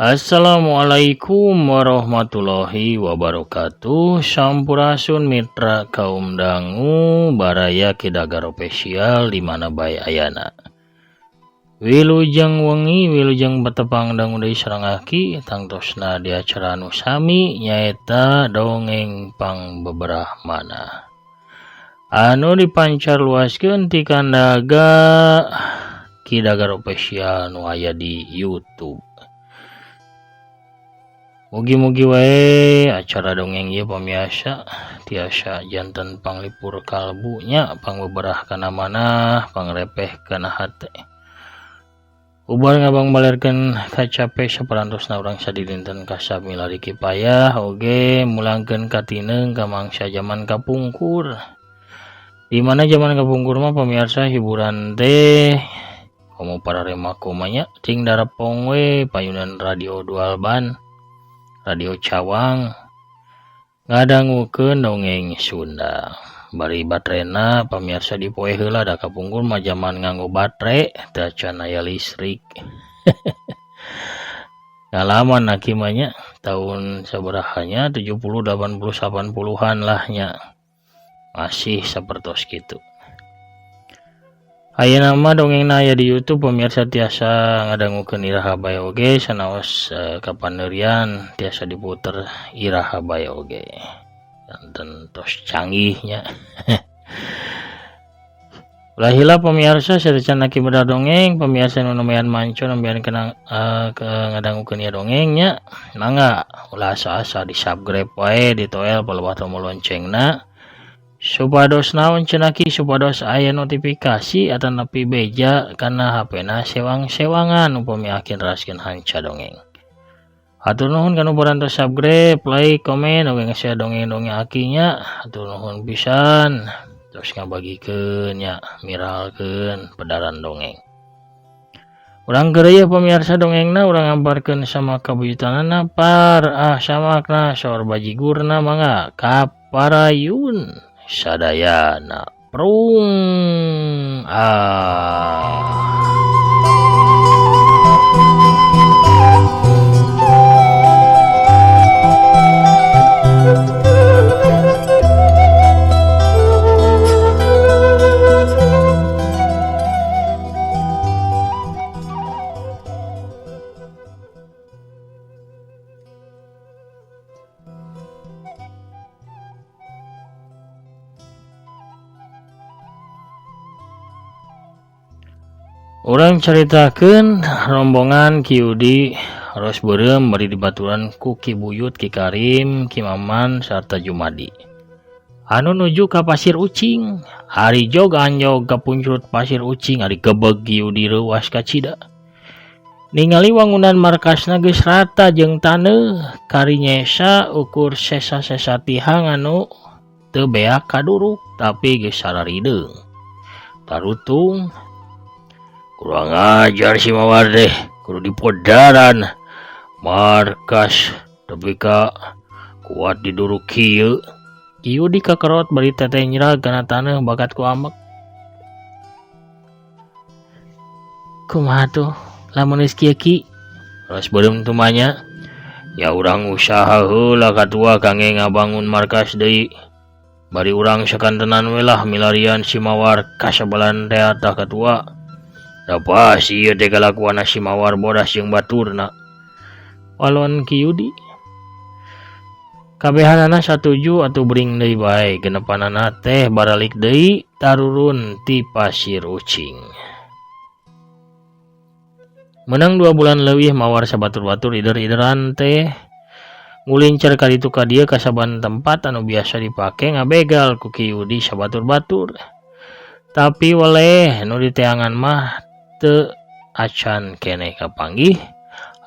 Assalamualaikum warahmatullahi wabarakatuh. Sampurasun mitra kaum dangu baraya Kidagaro spesial di mana bae ayana. Wilujeng wengi wilujeng betepang dangu deui sarengaki tangtosna di acara anu sami nyaeta dongeng pangbeberahmana. Anu dipancar luaskeun ti kandaga Kidagaro spesial nu aya di YouTube. Mugi-mugi wae acara dongeng ieu pamiasa tiasa janten panglipur kalbunya pangbeberah kana manah pangrepeh kana hate. Ubar ngabang balerkeun kacape saparantosna urang sadidinten kasab milari kipayah oge mulangkeun katineung ka mangsa zaman kapungkur. Di mana zaman kapungkur mah pamirsa hiburan teh komo pararema komanya ting darapong we payunan radio dual ban. Radio Cawang ngadangukeun dongeng Sunda. Bari baterena pamirsa dipoe heula da kapungkur mah zaman nganggo batere teu can aya listrik. Ngalaman akimanya tahun sabarahanya 70 80 80-an lah nya. Masih sapertos kitu. Ayeuna mah dongengna aya di YouTube pemirsa tiasa ngadangukeun iraha bae oge sanaos kapaneurian tiasa diputer iraha bae oge. Janten tos canggihnya. Ulah heula pemirsa sarecan aki beda dongeng pemirsa nu nomean manco nembean kena ngadangukeun ieu dongengnya. Mangga ulah asa-asa di-subscribe wae ditoel palebah tombol loncengna. Supados naon cenaki supados aya notifikasi atanapi beja kana HP-na sewang-sewangan upami akin raskeun hanca dongeng. Hatur nuhun kana parantos subscribe, like, komen oge ngashare dongeng-dongeng akinya. Hatur nuhun pisan. Terus ngabagikeun nya, miralkeun pedaran dongeng. Urang geureuy pamirsa dongengna urang ngamparkeun sama kabuyutanana par samakna saur bajigurna mangga kaparayun. Sadayana prung Urang caritakeun rombongan Ki Udi ros beureum bari dibaturan ku Ki Buyut, Ki Karim, Ki Maman sarta Jumadi. Anu nuju ka Pasir Ucing, ari jog anjog ka punclut Pasir Ucing ari gebeg Ki Udi reuas ka cida. Ningali wangunan markasna geus rata jeung taneuh, karinyesa ukur sesa-sesa tihang anu teu beak kaduruk tapi geus sararideung. Tarutung kurang ajar si Mawar deh, kudu dipodaran markas tapi ka kuat diduruk kieu. Kieu dikakerot bari teteh nyerag kana taneuh bakat ku amek. Kumaha tuh lamun geus kieu Ki? Ros beureum tumanya. Ya urang usaha heula katua kangge ngabangun markas deui. Bari urang sakantenan we lah milarian si Mawar kasabalan teh tah katua. Da pas ieu teh kalakuan si Mawar bodas jeung baturna. Walon Ki Yudi. Kabehanana satuju atuh bring deui bae genepanana teh baralik deui tarurun ti Pasir Ucing. Menang 2 bulan leuwih Mawar sabatur-batur ider-ideran teh ngulincer ka ditu ka dieu ka saban tempat anu biasa dipake ngabegal ku Ki Yudi sabatur-batur. Tapi weleh nu diteangan mah teu acan keneh kapanggih.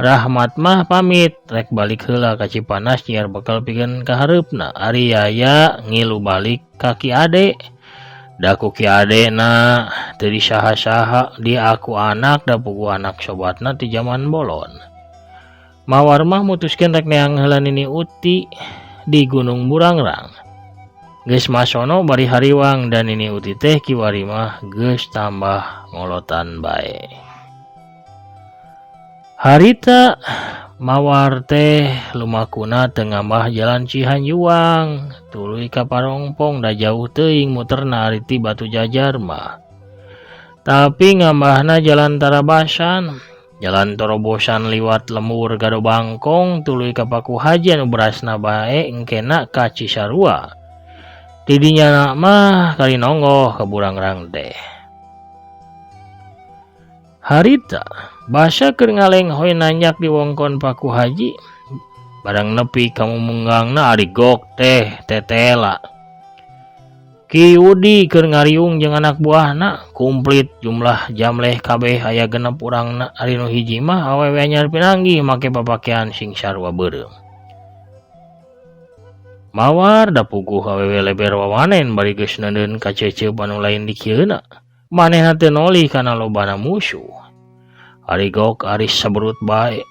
Rahmat mah pamit rek balik heula ka Cipanas nyiar bekal pikeun ka hareupna. Ari aya ngilu balik ka Ki Ade. Da ku Ki Ade na teu disaha-saha dia aku anak da pugu anak sobatna ti zaman bolon. Mawar mah mutuskeun rek neang heula Nini Uti di Gunung Burangrang. Geus masono bari hariwang dan Nini Uti teh kiwari mah geus tambah ngolotan bae. Harita Mawar teh lumakuna teu ngambah jalan Cihanjuang, tuluy ka Parongpong da jauh teuing muterna ari ti Batu Jajar mah. Tapi ngambahna jalan Tarabasan, jalan Torobosan liwat Lemur Gado Bangkong tuluy ka Pakuhaji anu berasna bae engkena ka Cisarua. Didinya mah kali nonggoh ka Burangrang teh. Harita basa keur ngalenghoy nanyak di wongkon Pakuhaji, barang nepi kamu menggangna ari gok teh tetela. Ki Yudi keur ngariung jeung anak buahna, kumplit jumlah jamleh kabeh aya 6 urangna. Ari nu hiji mah awewe anyar pinanggih make papakean sing sarua beureum. Mawar da puguh awewe leber wawanen bari geus neudeun ka ceuceup anu lain di kieuna. Manehna teu nolih kana lobana musuh. Ari gok ari saberut bae.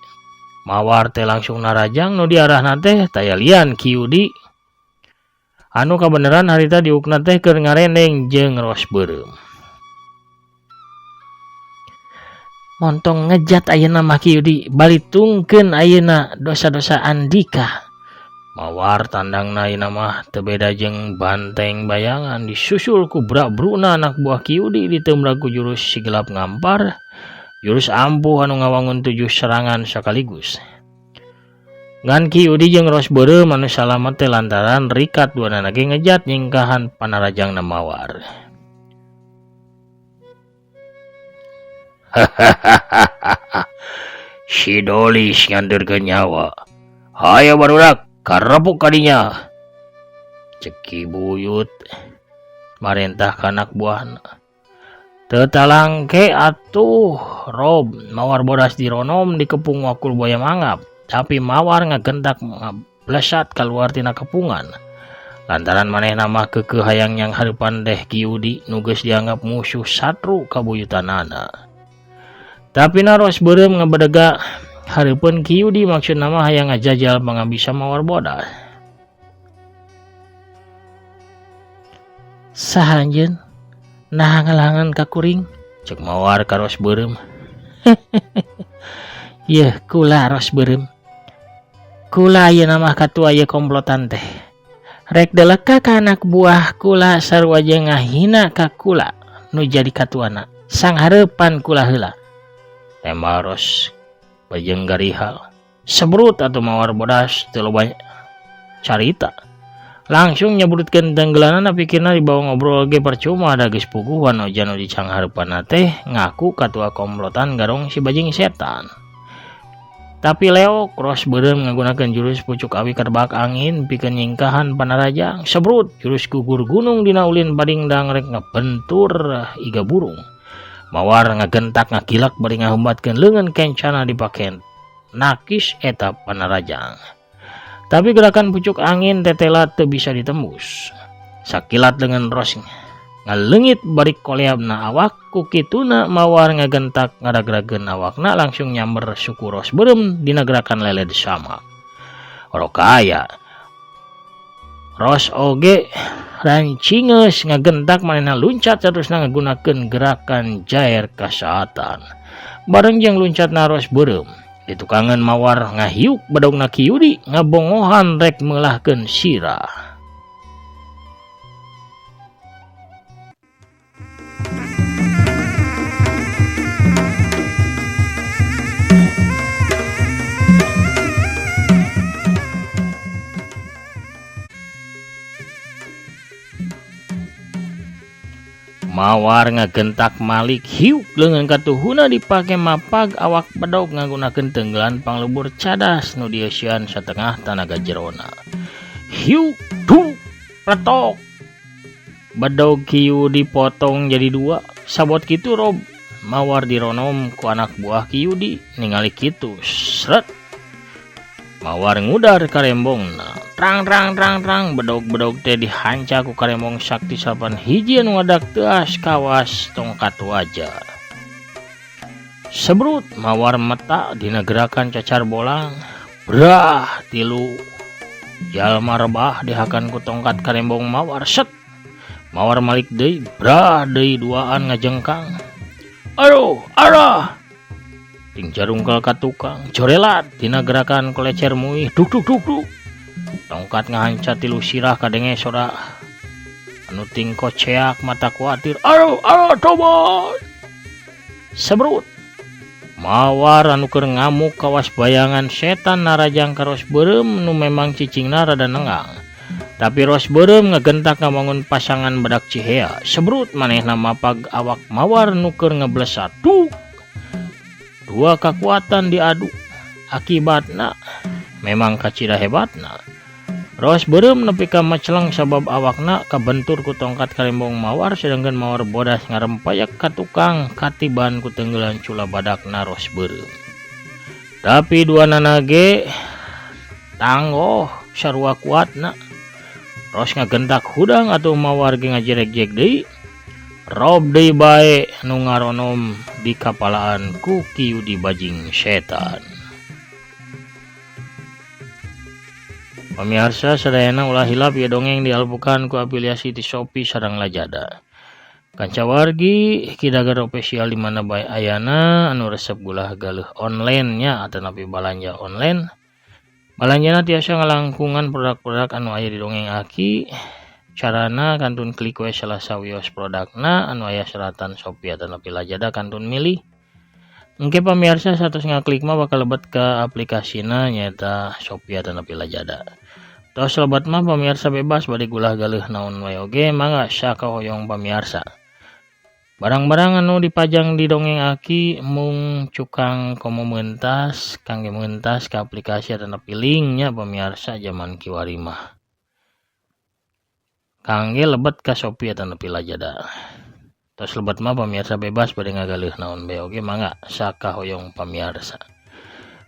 Mawar teh langsung narajang nu diarahna teh taya lian Ki Yudi. Anu kabeneran harita diukna teh keur ngarendeng jeung ros beureum. Montong ngejat ayeuna mah Ki Yudi, balitungkeun ayeuna dosa-dosa Andika. Mawar tandangna ayeuna mah teu beda jeung banteng bayangan disusul ku brak-bruna anak buah Ki Yudi ditemra ku jurus Sigelap Ngampar, jurus ampuh anu ngawangun 7 serangan sakaligus. Ngan Ki Yudi jeung ros beureum anu salamet teh lantaran rikat duanana ge ngejat nyingkahan panarajangna Mawar. Si Dolis ngandeurkeun nyawa. Hayo barudak karepuk kadinya, ceki buyut marentah ka anak buahna. Teu talangke atuh Rob, Mawar bodas dironom dikepung wakul buaya mangap, tapi Mawar ngagentak blesat kaluar tina kepungan. Lantaran manehna mah keukeuh hayang nyang hareupan teh Ki Yudi nu geus dianggap musuh satru kabuyutanana. Tapi naros beureum ngabedega hareupeun Ki Yudi maksudna mah hayang ngajajal pangabisa Mawar bodas. Saha anjeun? Nah ngalangan ka kuring? Cek Mawar ka ros beureum. Yeuh kula ros beureum. Kula ayeuna mah katua ieu komplotan teh. Rek deleka ka anak buah kula sarua jeung ngahina ka kula nu jadi katuana. Sang hareupan kula heula. Tembal ros bajeng garihal. Sebrut atuh Mawar bodas teu loba carita. Langsung nyabrutkeun tenggelanana pikirna dibawa ngobrol ge percuma da geus puguh anu janu dicang hareupanna teh ngaku katua komplotan garong si bajing setan. Tapi Leo ros beureum ngagunakeun jurus pucuk awi kerbak angin pikeun nyingkahan panarajang. Sebrut jurus gugur gunung dina ulin bading dangrek ngabentur iga burung. Mawar ngagentak ngakilak bari ngahumbatkeun leungeun kencana dipakeun nakis eta panarajang. Tapi gerakan pucuk angin tetela teu bisa ditembus. Sakilat dengan ros ngaleungit bari koleabna awak, ku kituna Mawar ngagentak ngaragrageun awakna langsung nyamber suku ros beureum dina gerakan leled sama. Orokaya ros oge rancingeus ngagentak manehna luncat saterusna ngagunakeun gerakan jair kasaatan. Bareng jeung luncatna ros beureum, ditukangan Mawar ngahiuk bedogna Ki Yudi ngabongohan rek meulahkeun sirah. Mawar ngagentak malik hiuk leungeun katuhuna dipake mapag awak bedog ngagunakeun tenggelan panglebur cadas nu dieusean satengah tanaga jerona. Hiuk tung retok. Bedog Ki Yudi dipotong jadi 2. Sabot kitu Rob, Mawar dironom ku anak buah Ki Yudi ningali kitu. Sret. Mawar ngudar karembongna. Trang bedog teh dihanca ku karembong sakti sapan hiji anu ngadak teas kawas tongkat wajah. Sebrut Mawar meta dina gerakan cacar bolang. Brah tilu jalma rebah dihakan ku tongkat karembong Mawar. Set Mawar malik deui, brah deui duaan ngajengkang. Aduh, arah. ting jarungkel ka tukang jorelat tina gerakan kolecer muih duk duk duk duk tongkat ngahancat tilu sirah kadenge sora anu ting koceak mata kuatir aro tobot sebrut mawar anu keur ngamuk kawas bayangan setan narajang karos beureum nu memang cicingna rada nengang tapi ros beureum ngagentak ngabangun pasangan badak cihea sebrut manehna mapag awak mawar nu keur ngeblesat duk dua kekuatan diadu akibatna memang kacida hebatna ros beureum nepi ka macelang sabab awakna kabentur ku tongkat karembong mawar sedangkan mawar bodas ngarempayak ka tukang katiban ku tenggelan cula badakna ros beureum tapi dua nanage tanggoh sarua kuatna ros ngagentak hudang atuh mawar ge ngajerek-jerek deui rob deui bae nu ngaronom di kapalaan ku Ki Yudi bajing setan. Pamirsa sadayana ulah hilap ya dongeng dialpukan ku afiliasi ti Shopee sareng Lazada. Kanca wargi kidagar official di mana bae ayana anu resep gulah galeuh online nya atanapi balanja online. Balanjana tiasa ngalangkungan produk-produk anu aya di dongeng Aki. Carana kantun klik we salah sawios produkna anu aya seratan Shopee atanapi Lazada kantun milih. Engke pamirsa satus ngaklik mah bakal lebet ke aplikasina nyata Shopee atanapi Lazada. Tos lebat mah pamirsa bebas bade gulah galeuh naon wae oge mangga sakahoyong pamirsa. Barang-barang anu dipajang di dongeng Aki mung cukang komo meuntas kangge meuntas ke aplikasi atanapi linknya pamirsa zaman kiwari mah. Kangge lebet ka Shopee atanapi Lazada. Tos lebet mah pamirsa bebas bade ngagaleuh naon bae oge mangga sakahoyong pamirsa.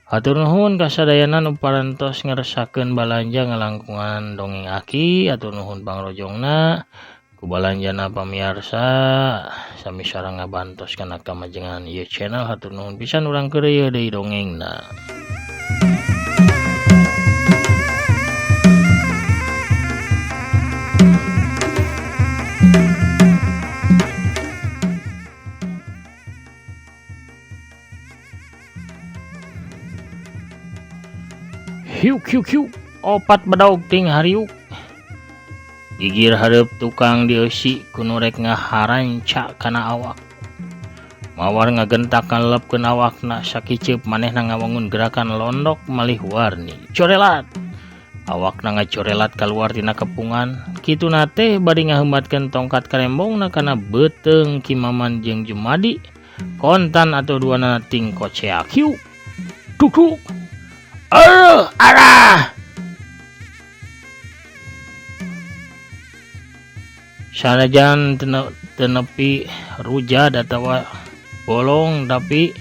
Hatur nuhun kasadayana nu parantos ngerasakeun balanja ngalangkungan dongeng Aki, hatur nuhun pangrojongna ku balanjana pamirsa sami sareng ngabantos kana kamajengan ieu channel hatur nuhun pisan urang keur ieu deui dongengna. Hiu opat badaog ting hariuk gigir hareup tukang dieusi kuno rek ngaharanca kana awak mawar ngagentak ngalepkeun awakna sakiceup manehna ngawangun gerakan londok malih warni corelat awakna ngacorelat kaluar tina kepungan kituna teh bari ngaheumbatkeun tongkat karembongna kana beuteung Ki Maman jeung Jumadi kontan atau duana ting koceak hiu duk arah sanajan tenepi rujad atawa bolong tapi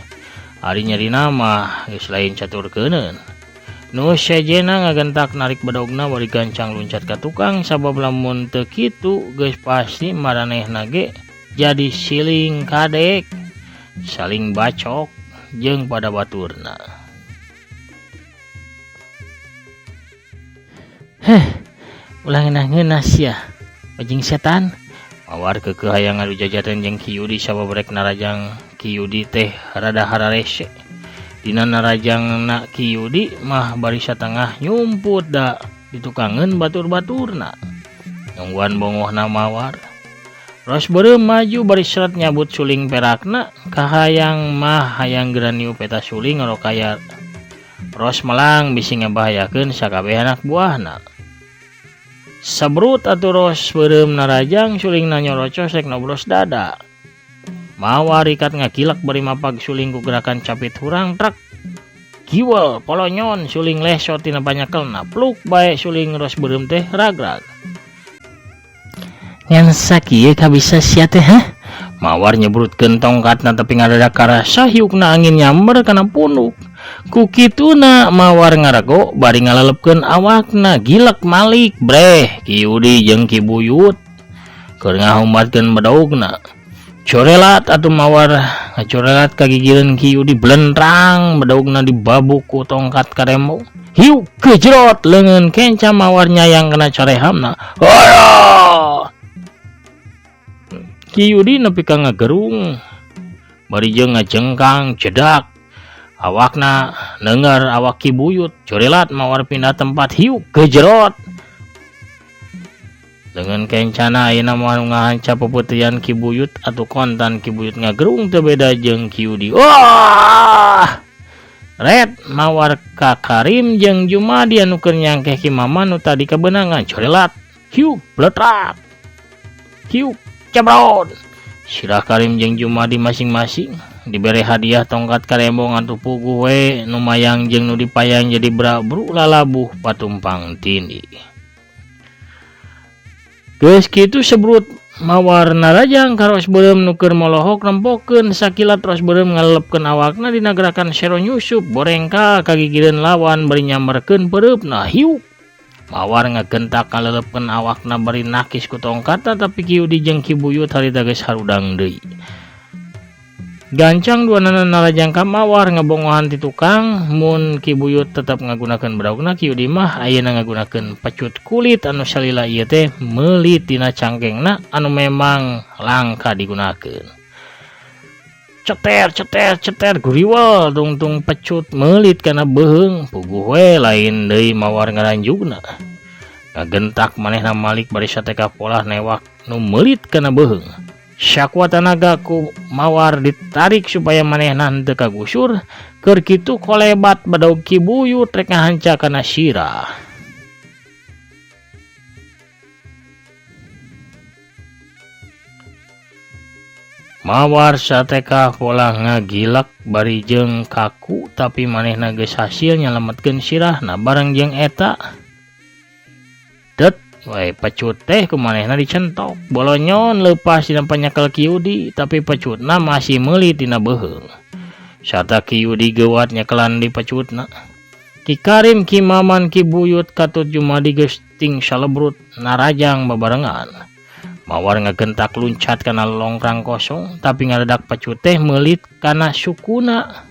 ari nyarina mah geus lain caturkeuneun nu sejena ngagentak narik badogna bari gancang luncat ka tukang sabab lamun teu kitu geus pasti maranehna ge jadi siling kadek saling bacok jeung pada baturna. Ulang ngeunas ya bajing setan mawar keukeuh hayang ngadu jajaten jeung Ki Yudi sabab rek narajang Ki Yudi teh rada hararese dina narajangna Ki Yudi mah bari satengah nyumput da ditukangeun batur-baturna nungguan bongohna mawar ros beureum maju bari seret nyabut suling perakna kahayang mah hayang geraniu peta suling ngarokaya ros melang bisi ngabahayakeun sakabeh anak buahna. Sabrut atuh ros beureum narajang sulingna nyorocos rek nobros dada. Mawar ikat ngakilak bari mapag suling ku gerakan capit hurang trek. Kiwel polonyon suling lesot tina banyakelna pluk bae suling ros beureum teh ragrag. Ngan sakieu kabisa sia teh Mawar nyebrutkeun tongkatna tapi ngadadak karasa hiukna angin nyamber kana punuk. Ku kituna mawar ngarago bari ngalalepkeun awakna gilek malik breh Ki Yudi jeung Ki Buyut keur ngahumbatkeun badaugna. Corelat atuh mawar ngacorelat kagigireun Ki Yudi blentrang badaugna dibabuk ku tongkat karembong. Hiu kejrot leungeun kenca mawar nyayang kana corehamna. Aduh! Ki Yudi nepi ka ngagerung bari jeung ngajengkang cedak Awakna nengar awak Ki Buyut corelat mawar pindah tempat hiu ke jerot. Dengan kencana ayeuna mah ngahanca pepeuteyan Ki Buyut atuh kontan Ki Buyut ngagerung teu beda jeung Ki Yudi. Wah! Red mawar ka Karim jeung Jumadi anu keur nyangkeh Ki Maman nu tadi kabeunangan corelat. Hiu bletrak. Hiu cebrot. Sirah Karim jeung Jumadi masing-masing dibere hadiah tongkat karembong atuh puguh we nu mayang jeung nu dipayang jadi bra-bru lalabuh patumpang tindi. Geus kitu sebrut mawar narajang karos beureum nu keur molohok nempokeun sakilat ros beureum ngalelepkeun awakna dina gerakan sero nyusup borengka kagigireun lawan bari nyammerkeun peureupna hiu. Mawar ngagentak ngalelepkeun awakna bari nakis ku tongkatna tapi Ki Yudi jeung Ki Buyut harita geus harudang deui. Gancang duanana narajang ka mawar ngabongohan ti tukang mun Ki Buyut tetep ngagunakeun braugna Ki Yudi mah ayeuna ngagunakeun pecut kulit anu salila ieu teh meulit tina cangkengna anu memang langka digunakeun. Ceter guriwal tungtung pecut meulit kana beheung puguh we lain deui mawar ngaranjugna. Ngagentak manehna malik bari sateka polah newak nu meulit kana beheung. Syakwa tanaga ku mawar ditarik supaya manehna henteu kagusur. Keur kitu kolebat badaug Ki Buyut rek ngahanca kana sirah. Mawar sateka pola ngagilak bari jeung kaku tapi manehna geus hasil nyalametkeun sirahna bareng jeung eta. Det wae pecut teh ku manehna dicentok bolonyon leupas dina panyakel Ki Yudi tapi pecutna masih meulit dina beheung. Sarta Ki Yudi geuwat nyakelan di pecutna. Ki Karim, Ki Maman, Ki Buyut katut Jumadi geus ting salebrut narajang babarengan. Mawar ngagentak luncat kana longkrang kosong tapi ngadadak pecut teh meulit kana sukuna.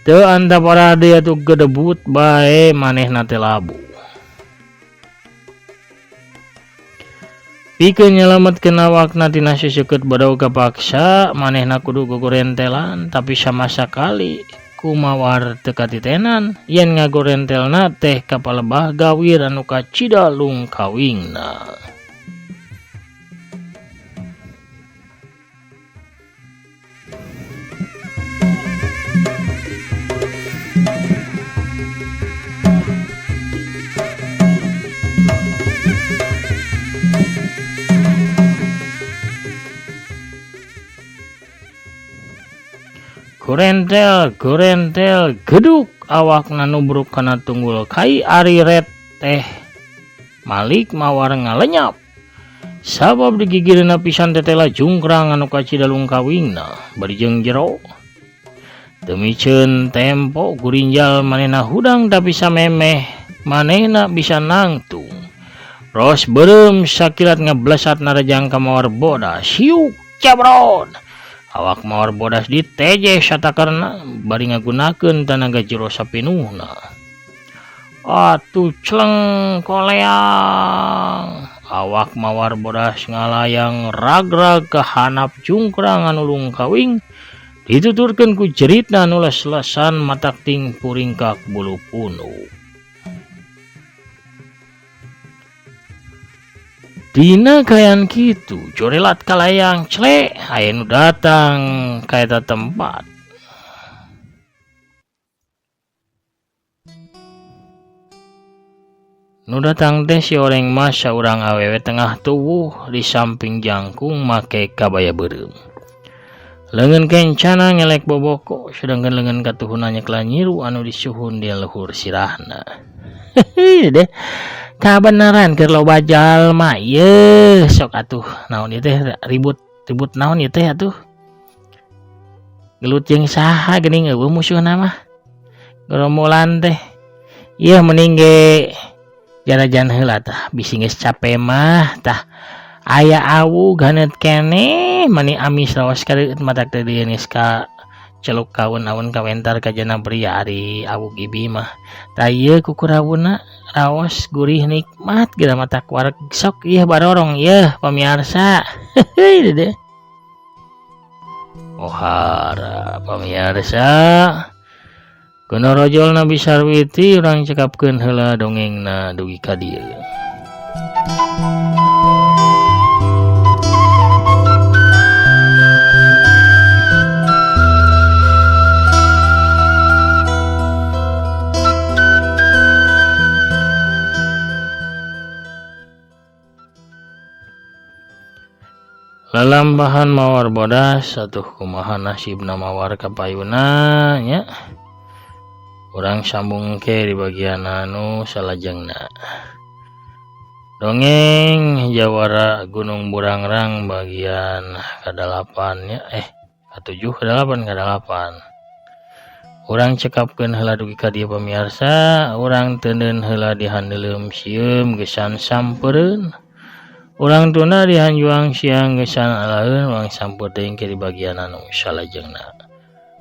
Teu antap arade atuh gedebut bae manehna teh labu. Pikeun nyalametkeun awakna tina seseukeut badaug kapaksa manehna kudu gogorentelan tapi sama sakali ku mawar teu katitenan yen ngagorentelna teh kapalebah gawir anu kacida lungkawingna. Gorentel geduk awakna nubruk kana tunggul kai ari red teh malik mawar ngalenyap sabab digigireunna pisan tetela jungkrang anu kacida lungkawingna bari jeung jero. Demiceun tempo gurinjal manehna hudang tapi samemeh manehna bisa nangtung. Ros beureum sakilat ngablesat narajang ka mawar bodas hiuk cebrot. Awak mawar bodas diteje satakarna bari ngagunakeun tanaga jero sapinuhna. Atuh cleng koleang. Awak mawar bodas ngalayang ragrag ka hanap jungkrang anu lungkawing dituturkeun ku jeritna anu les-lesan matak ting puringkak bulu punuk. Dina kayan kitu corelat kalayang clek aya nu datang ka eta tempat. Nu datang teh si oreng mas saurang awewe tengah tuwuh di samping jangkung make kabaya beureum. Leungeun kencana ngelek boboko sedangkan leungeun katuhuna nyeklan nyiru anu disuhun di luhur sirahna. Hehe deh. Kabenaran keur loba jalma yeuh sok atuh naon ieu teh ribut naon ieu teh atuh gelut jeung saha geuning eueuh musuhna mah gerombolan teh ieu mending ge jarajan heula tah bisi geus capek mah tah aya awu ganet keneh mani amis raos kareueut matak teh geus ka celuk kawen-awen kawentar ka jana pria ari awu gibi mah tah ieu kukurawuna raos gurih nikmat geura matak wareg sok ieu barorong ieu pamiarsa. Hehe deh. pohara. Pamirsa, kuno rojol Nabi Sarwiti urang cekapkeun heula dongengna dugi ka dieu. Lalambahan mawar bodas atuh kumaha nasibna mawar kapayuna nya. Urang sambung ke di bagian anu salajengna. Dongeng Jawara Gunung Burangrang bagian ke-8 nya ke-7 ke-8 Urang cekapkeun heula dugi ka dieu pamirsa, urang teuneun heula dihandeuleum sieum gesan sampeureun. Urang tuna dihanjuang siang gesan alaeun urang sampeur teuing ke di bagian anu salajengna.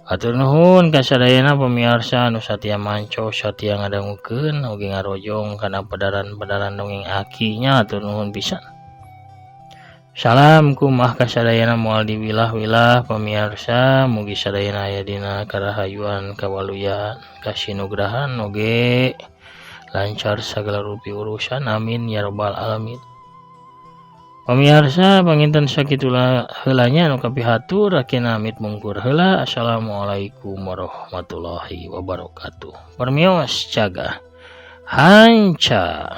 Hatur nuhun ka sadayana pamirsa anu satia manco satia ngadangukeun oge ngarojong kana pedaran-pedaran dongeng aki nya hatur nuhun pisan. Salam kumah ka sadayana moal diwilah-wilah pamirsa, mugi sadayana aya dina karahayuan kawaluyan kasinugrahan oge lancar sagala rupi urusan amin ya rabbal alamin. Pamirsa panginten sakitulah heulanya anu kapihatur akeun amit mungkur heula. Assalamualaikum warahmatullahi wabarakatuh. Permios jaga hanca.